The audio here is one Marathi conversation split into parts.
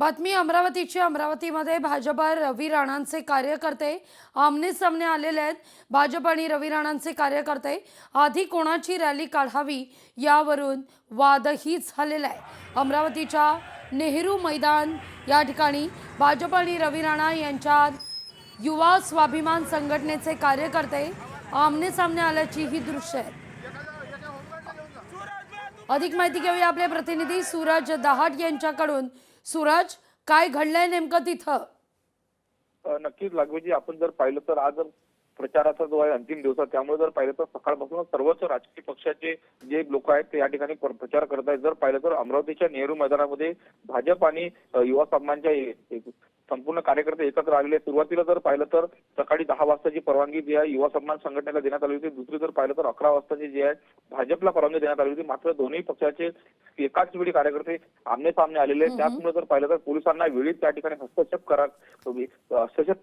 बातमी अमरावतीची। अमरावतीमध्ये भाजप रवी राणांचे कार्यकर्ते आमने सामने आलेले आहेत। भाजप आणि रवी राणांचे कार्यकर्ते आधी कोणाची रॅली काढावी यावरून वादही झालेला आहे। अमरावतीच्या नेहरू मैदान या ठिकाणी भाजप आणि रवी राणा यांच्यात युवा स्वाभिमान संघटनेचे कार्यकर्ते आमने सामने आल्याची ही दृश्य आहेत। अधिक माहिती घेऊया आपले प्रतिनिधी सूरज दहाट यांच्याकडून। सूरज, काय घडलंय नेमकं तिथं? नक्कीच लागवेजी आपण जर पाहिलं तर आज प्रचाराचा जो आहे अंतिम दिवस आहे, त्यामुळे जर पाहिलं तर सकाळपासून सर्वच राजकीय पक्षाचे जे लोक आहेत ते या ठिकाणी प्रचार करत आहेत। जर पाहिलं तर अमरावतीच्या नेहरू मैदानामध्ये भाजप आणि युवा समाजाच्या संपूर्ण कार्यकर्ते एकत्र आलेले। सुरुवातीला जर पाहिलं तर सकाळी 10 वाजताची परवानगी जी आहे युवा समाज संघटनेला देण्यात आली होती। दुसरी जर पाहिलं तर 11 वाजताची जी आहे भाजपला परवानगी देण्यात आली होती। मात्र दोन्ही पक्षाचे एकाच वेळी कार्यकर्ते आमने सामने आलेले। त्यामुळे जर पाहिलं तर पोलिसांना वेळीच त्या ठिकाणी हस्तक्षेप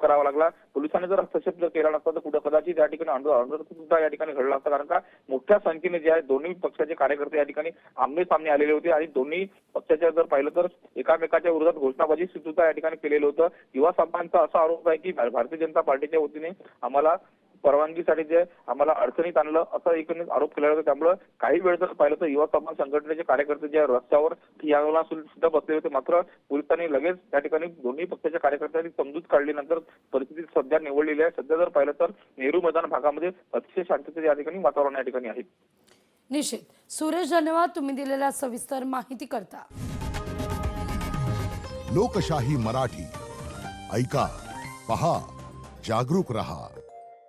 करावा लागला। पोलिसांनी जर हस्तक्षेप जर केला नसता तर कुठं कदाचित या ठिकाणी आंदोलन सुद्धा या ठिकाणी घडलं असतं, कारण का मोठ्या संख्येने जे आहे दोन्ही पक्षाचे कार्यकर्ते या ठिकाणी आमने सामने आलेले होते आणि दोन्ही पक्षाच्या जर पाहिलं तर एकामेकाच्या विरोधात घोषणाबाजी सुद्धा या ठिकाणी केलेलं होतं। युवा समाजाचा असा आरोप आहे की भारतीय जनता पार्टीच्या वतीने आम्हाला परवानगीसाठी जे आम्हाला अडचणीत आणलं असा एकंदरीत आरोप केला होता। त्यामुळे काही वेळ जर पाहिलं तर युवा समाज संघटनेचे कार्यकर्ते जे रस्त्यावर ठिय्या सुद्धा बसले होते। मात्र पोलिसांनी लगेच त्या ठिकाणी दोन्ही पक्षाच्या कार्यकर्त्यांनी समजूत काढल्यानंतर परिस्थिती सध्या निवडलेली आहे। सध्या जर पाहिलं तर नेहरू मैदान भागामध्ये अतिशय शांततेचे या ठिकाणी वातावरण या ठिकाणी आहे। निश्चित सूरज, धन्यवाद तुम्ही दिलेल्या सविस्तर माहिती करता। लोकशाही मराठी ऐका, पहा, जागरूक रहा।